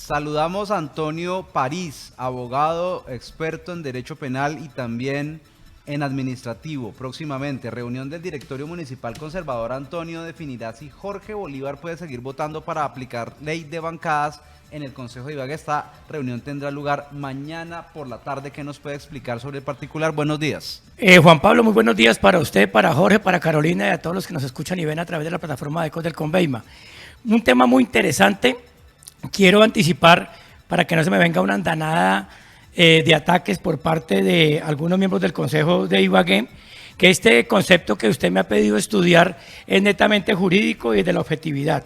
Saludamos a Antonio París, abogado, experto en Derecho Penal y también en Administrativo. Próximamente, reunión del Directorio Municipal Conservador. Antonio definirá si Jorge Bolívar puede seguir votando para aplicar ley de bancadas en el Consejo de Ibagué. Esta reunión tendrá lugar mañana por la tarde. ¿Qué nos puede explicar sobre el particular? Buenos días. Juan Pablo, muy buenos días para usted, para Jorge, para Carolina y a todos los que nos escuchan y ven a través de la plataforma de Ecos del Conveima. Un tema muy interesante. Quiero anticipar, para que no se me venga una andanada de ataques por parte de algunos miembros del Consejo de Ibagué, que este concepto que usted me ha pedido estudiar es netamente jurídico y de la objetividad.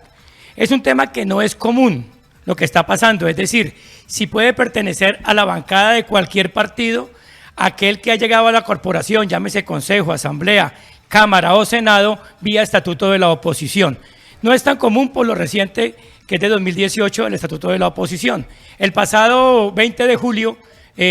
Es un tema que no es común lo que está pasando, es decir, si puede pertenecer a la bancada de cualquier partido, aquel que ha llegado a la corporación, llámese Consejo, Asamblea, Cámara o Senado, vía Estatuto de la Oposición. No es tan común por lo reciente que es de 2018 el Estatuto de la Oposición. El pasado 20 de julio,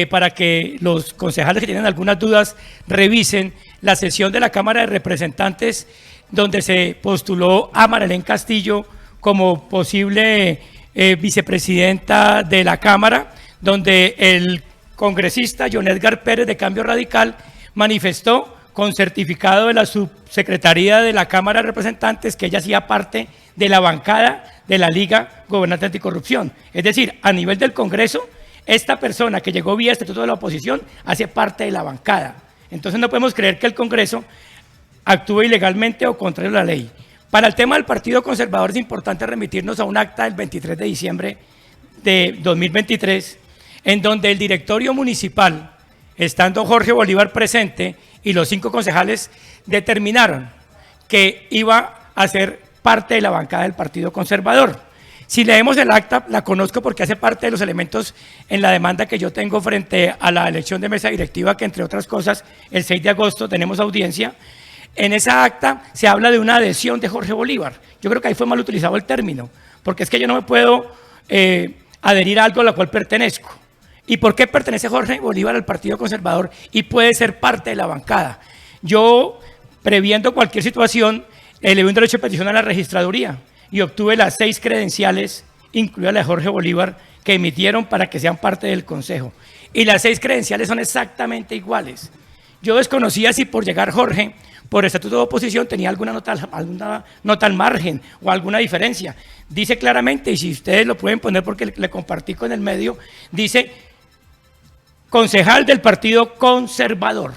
para que los concejales que tienen algunas dudas revisen la sesión de la Cámara de Representantes, donde se postuló a Marelén Castillo como posible vicepresidenta de la Cámara, donde el congresista John Edgar Pérez de Cambio Radical manifestó con certificado de la subsecretaría de la Cámara de Representantes que ella hacía parte de la bancada de la Liga Gobernante Anticorrupción. Es decir, a nivel del Congreso, esta persona que llegó vía Estatuto de la Oposición hace parte de la bancada. Entonces no podemos creer que el Congreso actúe ilegalmente o contrario a la ley. Para el tema del Partido Conservador es importante remitirnos a un acta del 23 de diciembre de 2023, en donde el directorio municipal, estando Jorge Bolívar presente y los 5 concejales, determinaron que iba a ser parte de la bancada del Partido Conservador. Si leemos el acta, la conozco porque hace parte de los elementos en la demanda que yo tengo frente a la elección de mesa directiva, que entre otras cosas, el 6 de agosto tenemos audiencia. En esa acta se habla de una adhesión de Jorge Bolívar. Yo creo que ahí fue mal utilizado el término, porque es que yo no me puedo adherir a algo a lo cual pertenezco. ¿Y por qué pertenece Jorge Bolívar al Partido Conservador y puede ser parte de la bancada? Yo, previendo cualquier situación, elevé un derecho de petición a la registraduría y obtuve las 6 credenciales, incluida la de Jorge Bolívar, que emitieron para que sean parte del Consejo. Y las 6 credenciales son exactamente iguales. Yo desconocía si por llegar Jorge, por Estatuto de Oposición, tenía alguna nota al margen o alguna diferencia. Dice claramente, y si ustedes lo pueden poner porque le compartí con el medio, dice concejal del Partido Conservador.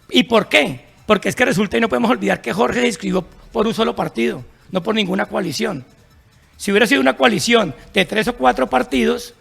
¿Y por qué? Porque es que resulta, y no podemos olvidar, que Jorge se inscribió por un solo partido, no por ninguna coalición. Si hubiera sido una coalición de 3 o 4 partidos,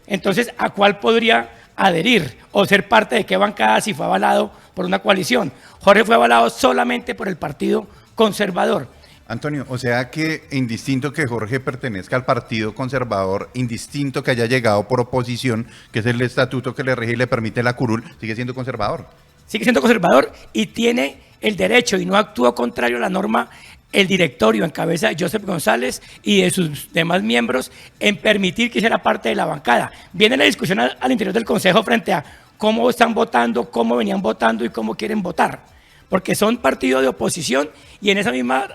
entonces ¿a cuál podría adherir o ser parte de qué bancada si fue avalado por una coalición? Jorge fue avalado solamente por el Partido Conservador. Antonio, o sea que indistinto que Jorge pertenezca al Partido Conservador, indistinto que haya llegado por oposición, que es el estatuto que le rige y le permite la curul, sigue siendo conservador. Sigue siendo conservador y tiene el derecho y no actúa contrario a la norma el directorio en cabeza de Joseph González y de sus demás miembros en permitir que hiciera parte de la bancada. Viene la discusión al interior del Consejo frente a cómo están votando, cómo venían votando y cómo quieren votar, porque son partidos de oposición y en esa misma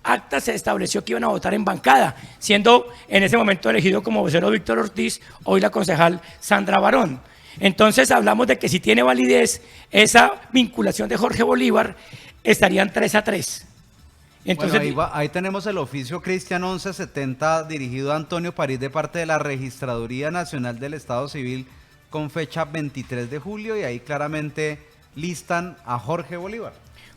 acta se estableció que iban a votar en bancada, siendo en ese momento elegido como vocero Víctor Ortiz, hoy la concejal Sandra Barón. Entonces hablamos de que si tiene validez esa vinculación de Jorge Bolívar, estarían 3-3. Entonces, bueno, ahí tenemos el oficio Cristian 1170 dirigido a Antonio París de parte de la Registraduría Nacional del Estado Civil con fecha 23 de julio y ahí claramente listan a Jorge Bolívar.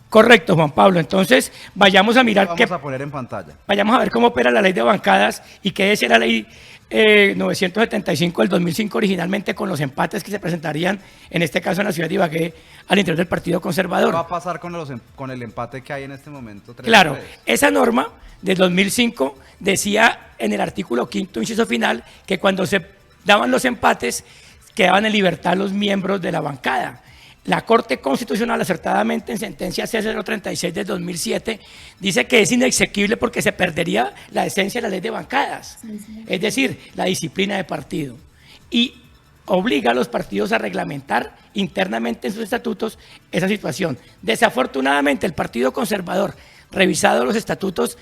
Correcto, Juan Pablo. Entonces, vayamos a mirar vamos a poner en pantalla. Vayamos a ver cómo opera la ley de bancadas y qué decía la ley 975 del 2005 originalmente con los empates que se presentarían, en este caso en la ciudad de Ibagué, al interior del Partido Conservador. ¿Qué va a pasar con el empate que hay en este momento? Claro, esa norma del 2005 decía en el artículo 5º, inciso final, que cuando se daban los empates, quedaban en libertad los miembros de la bancada. La Corte Constitucional, acertadamente en sentencia C036 del 2007, dice que es inexequible porque se perdería la esencia de la ley de bancadas, es decir, la disciplina de partido, y obliga a los partidos a reglamentar internamente en sus estatutos esa situación. Desafortunadamente, el Partido Conservador, revisado los estatutos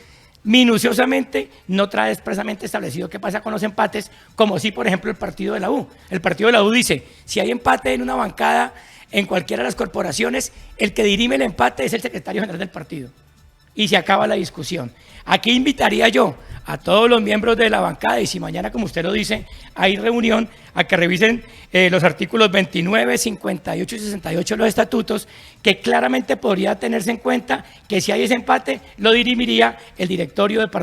minuciosamente no trae expresamente establecido qué pasa con los empates, como si, por ejemplo, el partido de la U. El partido de la U dice, si hay empate en una bancada en cualquiera de las corporaciones, el que dirime el empate es el secretario general del partido. Y se acaba la discusión. Aquí invitaría yo a todos los miembros de la bancada, y si mañana, como usted lo dice, hay reunión, a que revisen los artículos 29, 58 y 68 de los estatutos, que claramente podría tenerse en cuenta que si hay ese empate, lo dirimiría el directorio departamental